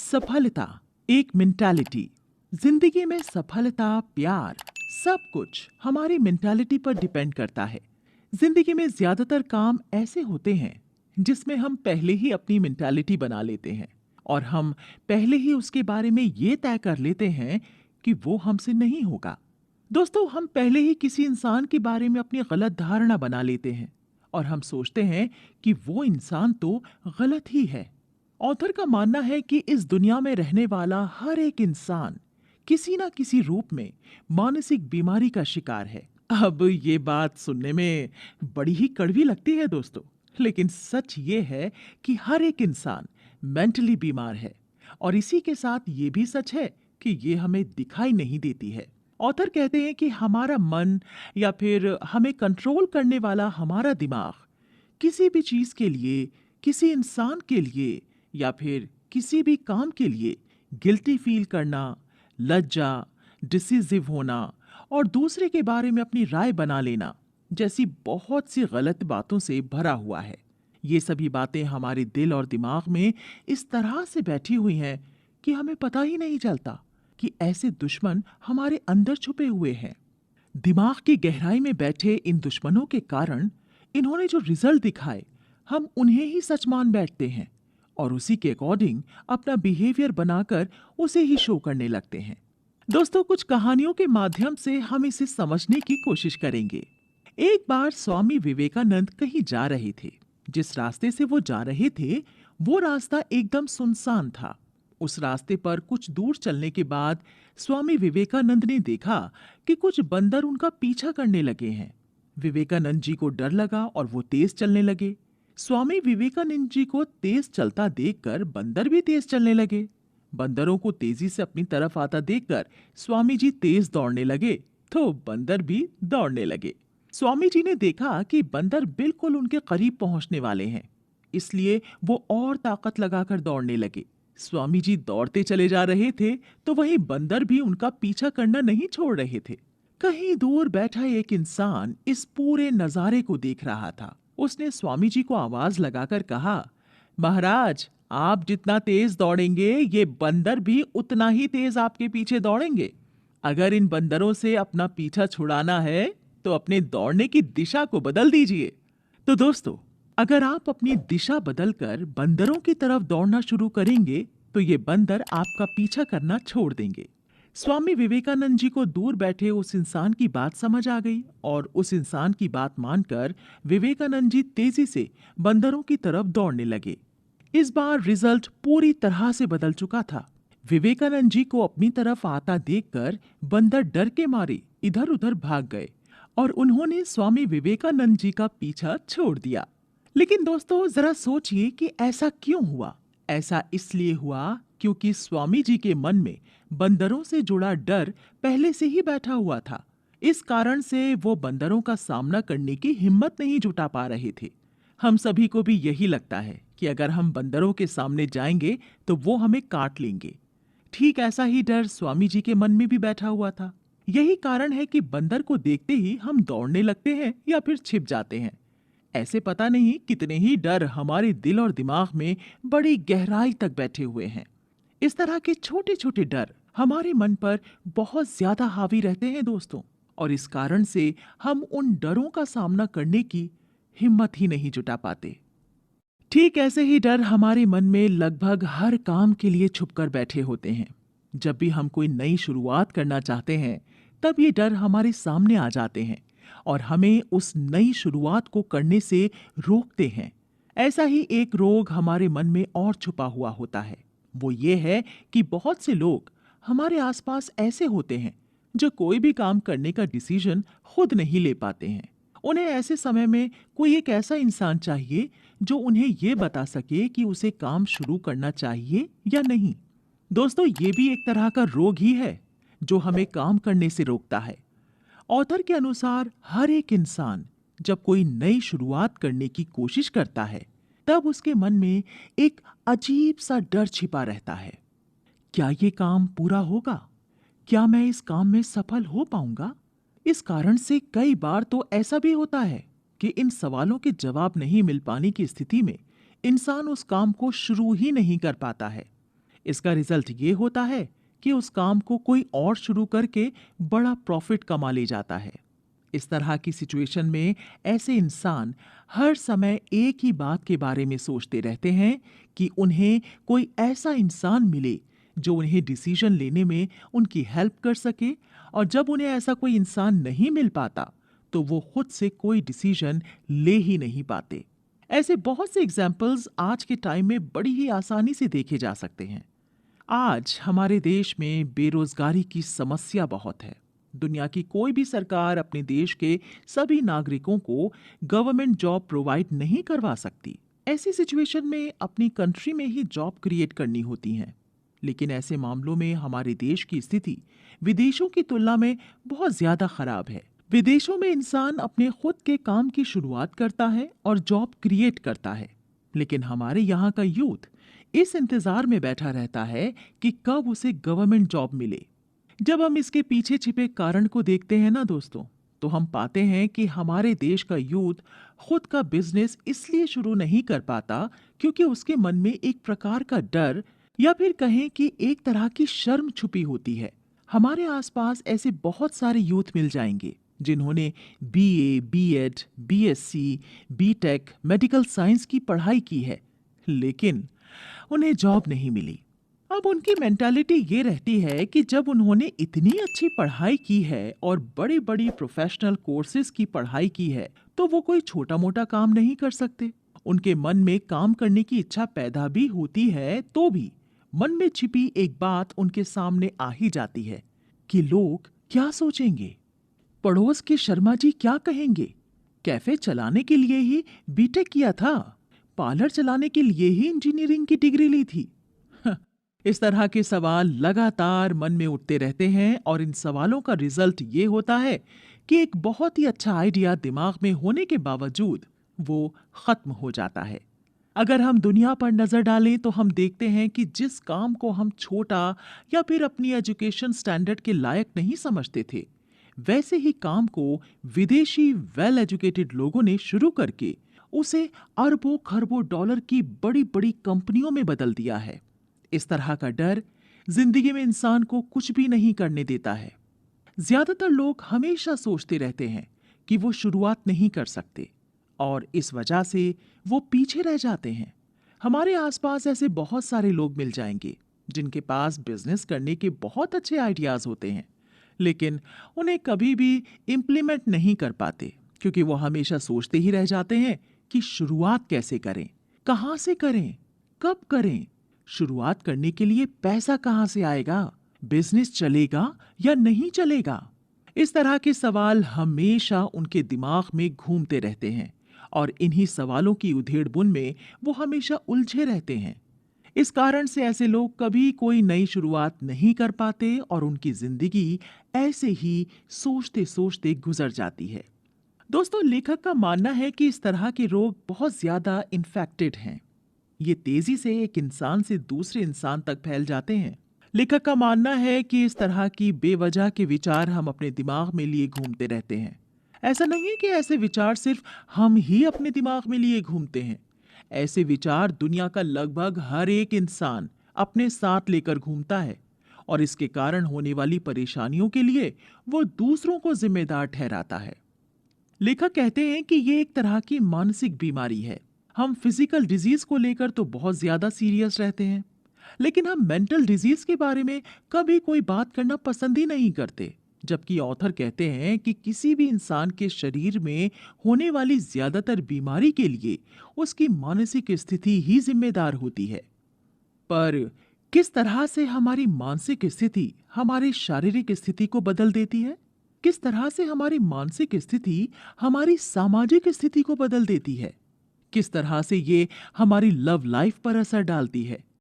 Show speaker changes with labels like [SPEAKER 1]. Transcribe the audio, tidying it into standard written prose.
[SPEAKER 1] सफलता एक मेंटालिटी। जिंदगी में सफलता, प्यार, सब कुछ हमारी मेंटालिटी पर डिपेंड करता है। जिंदगी में ज्यादातर काम ऐसे होते हैं जिसमें हम पहले ही अपनी मेंटालिटी बना लेते हैं और हम पहले ही उसके बारे में ये तय कर लेते हैं कि वो हमसे नहीं होगा। दोस्तों, हम पहले ही किसी इंसान के बारे में अपनी गलत धारणा बना लेते हैं और हम सोचते हैं कि वो इंसान तो गलत ही है। ऑथर का मानना है कि इस दुनिया में रहने वाला हर एक इंसान किसी ना किसी रूप में मानसिक बीमारी का शिकार है। अब ये बात सुनने में बड़ी ही कड़वी लगती है दोस्तों, लेकिन सच ये है कि हर एक इंसान मेंटली बीमार है और इसी के साथ ये भी सच है कि ये हमें दिखाई नहीं देती है। ऑथर कहते हैं कि हमारा मन या फिर हमें कंट्रोल करने वाला हमारा दिमाग किसी भी चीज के लिए, किसी इंसान के लिए या फिर किसी भी काम के लिए गिल्टी फील करना, लज्जा, डिसिसिव होना और दूसरे के बारे में अपनी राय बना लेना जैसी बहुत सी गलत बातों से भरा हुआ है। ये सभी बातें हमारे दिल और दिमाग में इस तरह से बैठी हुई हैं कि हमें पता ही नहीं चलता कि ऐसे दुश्मन हमारे अंदर छुपे हुए हैं। दिमाग की गहराई में बैठे इन दुश्मनों के कारण इन्होंने जो रिजल्ट दिखाए, हम उन्हें ही सच मान बैठते हैं और उसी के अकॉर्डिंग अपना बिहेवियर बनाकर उसे ही शो करने लगते हैं। दोस्तों, कुछ कहानियों के माध्यम से हम इसे समझने की कोशिश करेंगे। एक बार स्वामी विवेकानंद कहीं जा रहे थे। जिस रास्ते से वो जा रहे थे, वो रास्ता एकदम सुनसान था। उस रास्ते पर कुछ दूर चलने के बाद स्वामी विवेकानंद ने देखा कि कुछ बंदर उनका पीछा करने लगे हैं। विवेकानंद जी को डर लगा और वो तेज चलने लगे। स्वामी विवेकानंद जी को तेज चलता देखकर बंदर भी तेज चलने लगे। बंदरों को तेजी से अपनी तरफ आता देखकर स्वामी जी तेज दौड़ने लगे तो बंदर भी दौड़ने लगे। स्वामी जी ने देखा कि बंदर बिल्कुल उनके करीब पहुंचने वाले हैं, इसलिए वो और ताकत लगाकर दौड़ने लगे। स्वामी जी दौड़ते चले जा रहे थे तो वहीं बंदर भी उनका पीछा करना नहीं छोड़ रहे थे। कहीं दूर बैठा एक इंसान इस पूरे नजारे को देख रहा था। उसने स्वामी जी को आवाज लगाकर कहा, महाराज, आप जितना तेज दौड़ेंगे ये बंदर भी उतना ही तेज आपके पीछे दौड़ेंगे। अगर इन बंदरों से अपना पीछा छुड़ाना है तो अपने दौड़ने की दिशा को बदल दीजिए। तो दोस्तों, अगर आप अपनी दिशा बदलकर बंदरों की तरफ दौड़ना शुरू करेंगे तो ये बंदर आपका पीछा करना छोड़ देंगे। स्वामी विवेकानंद जी को दूर बैठे उस इंसान की बात समझ आ गई और उस इंसान की बात मानकर विवेकानंद जी तेजी से बंदरों की तरफ दौड़ने लगे। इस बार रिजल्ट पूरी तरह से बदल चुका था। विवेकानंद जी को अपनी तरफ आता देखकर बंदर डर के मारे इधर उधर भाग गए और उन्होंने स्वामी विवेकानंद जी का पीछा छोड़ दिया। लेकिन दोस्तों, जरा सोचिए कि ऐसा क्यों हुआ। ऐसा इसलिए हुआ क्योंकि स्वामी जी के मन में बंदरों से जुड़ा डर पहले से ही बैठा हुआ था। इस कारण से वो बंदरों का सामना करने की हिम्मत नहीं जुटा पा रहे थे। हम सभी को भी यही लगता है कि अगर हम बंदरों के सामने जाएंगे तो वो हमें काट लेंगे। ठीक ऐसा ही डर स्वामी जी के मन में भी बैठा हुआ था। यही कारण है कि बंदर को देखते ही हम दौड़ने लगते हैं या फिर छिप जाते हैं। ऐसे पता नहीं कितने ही डर हमारे दिल और दिमाग में बड़ी गहराई तक बैठे हुए हैं। इस तरह के छोटे छोटे डर हमारे मन पर बहुत ज्यादा हावी रहते हैं दोस्तों, और इस कारण से हम उन डरों का सामना करने की हिम्मत ही नहीं जुटा पाते। ठीक ऐसे ही डर हमारे मन में लगभग हर काम के लिए छुपकर बैठे होते हैं। जब भी हम कोई नई शुरुआत करना चाहते हैं, तब ये डर हमारे सामने आ जाते हैं और हमें उस नई शुरुआत को करने से रोकते हैं। ऐसा ही एक रोग हमारे मन में और छुपा हुआ होता है। वो ये है कि बहुत से लोग हमारे आसपास ऐसे होते हैं जो कोई भी काम करने का डिसीजन खुद नहीं ले पाते हैं। उन्हें ऐसे समय में कोई एक ऐसा इंसान चाहिए जो उन्हें ये बता सके कि उसे काम शुरू करना चाहिए या नहीं। दोस्तों, ये भी एक तरह का रोग ही है जो हमें काम करने से रोकता है। ऑथर के अनुसार हर एक इंसान जब कोई नई शुरुआत करने की कोशिश करता है, तब उसके मन में एक अजीब सा डर छिपा रहता है। क्या ये काम पूरा होगा? क्या मैं इस काम में सफल हो पाऊंगा? इस कारण से कई बार तो ऐसा भी होता है कि इन सवालों के जवाब नहीं मिल पाने की स्थिति में इंसान उस काम को शुरू ही नहीं कर पाता है। इसका रिजल्ट ये होता है कि उस काम को कोई और शुरू करके बड़ा प्रॉफिट कमा ले जाता है। इस तरह की सिचुएशन में ऐसे इंसान हर समय एक ही बात के बारे में सोचते रहते हैं कि उन्हें कोई ऐसा इंसान मिले जो उन्हें डिसीजन लेने में उनकी हेल्प कर सके, और जब उन्हें ऐसा कोई इंसान नहीं मिल पाता तो वो खुद से कोई डिसीजन ले ही नहीं पाते। ऐसे बहुत से एग्जाम्पल्स आज के टाइम में बड़ी ही आसानी से देखे जा सकते हैं। आज हमारे देश में बेरोजगारी की समस्या बहुत है। दुनिया की कोई भी सरकार अपने देश के सभी नागरिकों को गवर्नमेंट जॉब प्रोवाइड नहीं करवा सकती। ऐसी सिचुएशन में अपनी कंट्री में ही जॉब क्रिएट करनी होती हैं। लेकिन ऐसे मामलों में हमारे देश की स्थिति विदेशों की तुलना में बहुत ज्यादा खराब है। विदेशों में इंसान अपने खुद के काम की शुरुआत करता है और जॉब क्रिएट करता है, लेकिन हमारे यहाँ का यूथ इस इंतजार में बैठा रहता है कि कब उसे गवर्नमेंट जॉब मिले। जब हम इसके पीछे छिपे कारण को देखते हैं ना दोस्तों, तो हम पाते हैं कि हमारे देश का यूथ खुद का बिजनेस इसलिए शुरू नहीं कर पाता क्योंकि उसके मन में एक प्रकार का डर या फिर कहें कि एक तरह की शर्म छुपी होती है। हमारे आसपास ऐसे बहुत सारे यूथ मिल जाएंगे जिन्होंने BA, BEd, BSc, BTech, medical science की पढ़ाई की है, लेकिन उन्हें जॉब नहीं मिली। अब उनकी मेंटालिटी ये रहती है कि जब उन्होंने इतनी अच्छी पढ़ाई की है और बड़ी बड़ी प्रोफेशनल कोर्सेज की पढ़ाई की है तो वो कोई छोटा मोटा काम नहीं कर सकते। उनके मन में काम करने की इच्छा पैदा भी होती है तो भी मन में छिपी एक बात उनके सामने आ ही जाती है कि लोग क्या सोचेंगे, पड़ोस के शर्मा जी क्या कहेंगे, कैफे चलाने के लिए ही बीटेक किया था, पार्लर चलाने के लिए ही इंजीनियरिंग की डिग्री ली थी। इस तरह के सवाल लगातार मन में उठते रहते हैं और इन सवालों का रिजल्ट ये होता है कि एक बहुत ही अच्छा आइडिया दिमाग में होने के बावजूद वो खत्म हो जाता है। अगर हम दुनिया पर नजर डालें तो हम देखते हैं कि जिस काम को हम छोटा या फिर अपनी एजुकेशन स्टैंडर्ड के लायक नहीं समझते थे, वैसे ही काम को विदेशी वेल एजुकेटेड लोगों ने शुरू करके उसे अरबों खरबों डॉलर की बड़ी बड़ी कंपनियों में बदल दिया है। इस तरह का डर जिंदगी में इंसान को कुछ भी नहीं करने देता है। ज्यादातर लोग हमेशा सोचते रहते हैं कि वो शुरुआत नहीं कर सकते और इस वजह से वो पीछे रह जाते हैं। हमारे आसपास ऐसे बहुत सारे लोग मिल जाएंगे जिनके पास बिजनेस करने के बहुत अच्छे आइडियाज होते हैं, लेकिन उन्हें कभी भी इम्प्लीमेंट नहीं कर पाते क्योंकि वो हमेशा सोचते ही रह जाते हैं कि शुरुआत कैसे करें, कहां से करें, कब करें, शुरुआत करने के लिए पैसा कहां से आएगा, बिजनेस चलेगा या नहीं चलेगा। इस तरह के सवाल हमेशा उनके दिमाग में घूमते रहते हैं और इन्हीं सवालों की उधेड़-बुन में वो हमेशा उलझे रहते हैं। इस कारण से ऐसे लोग कभी कोई नई शुरुआत नहीं कर पाते और उनकी जिंदगी ऐसे ही सोचते सोचते गुजर जाती है। दोस्तों, लेखक का मानना है कि इस तरह के रोग बहुत ज्यादा इन्फेक्टेड हैं। ये तेजी से एक इंसान से दूसरे इंसान तक फैल जाते हैं। लेखक का मानना है कि इस तरह की बेवजह के विचार हम अपने दिमाग में लिए घूमते रहते हैं। ऐसा नहीं है कि ऐसे विचार सिर्फ हम ही अपने दिमाग में लिए घूमते हैं। ऐसे विचार दुनिया का लगभग हर एक इंसान अपने साथ लेकर घूमता है और इसके कारण होने वाली परेशानियों के लिए वो दूसरों को जिम्मेदार ठहराता है। लेखक कहते हैं कि ये एक तरह की मानसिक बीमारी है। हम फिजिकल डिजीज को लेकर तो बहुत ज्यादा सीरियस रहते हैं, लेकिन हम मेंटल डिजीज के बारे में कभी कोई बात करना पसंद ही नहीं करते। जबकि ऑथर कहते हैं कि किसी भी इंसान के शरीर में होने वाली ज्यादातर बीमारी के लिए उसकी मानसिक स्थिति ही जिम्मेदार होती है। पर किस तरह से हमारी मानसिक स्थिति हमारी शारीरिक स्थिति को बदल देती है, किस तरह से हमारी मानसिक स्थिति हमारी सामाजिक स्थिति को बदल देती है, किस तरह से ये हमारी लव लाइफ पर असर डालती है,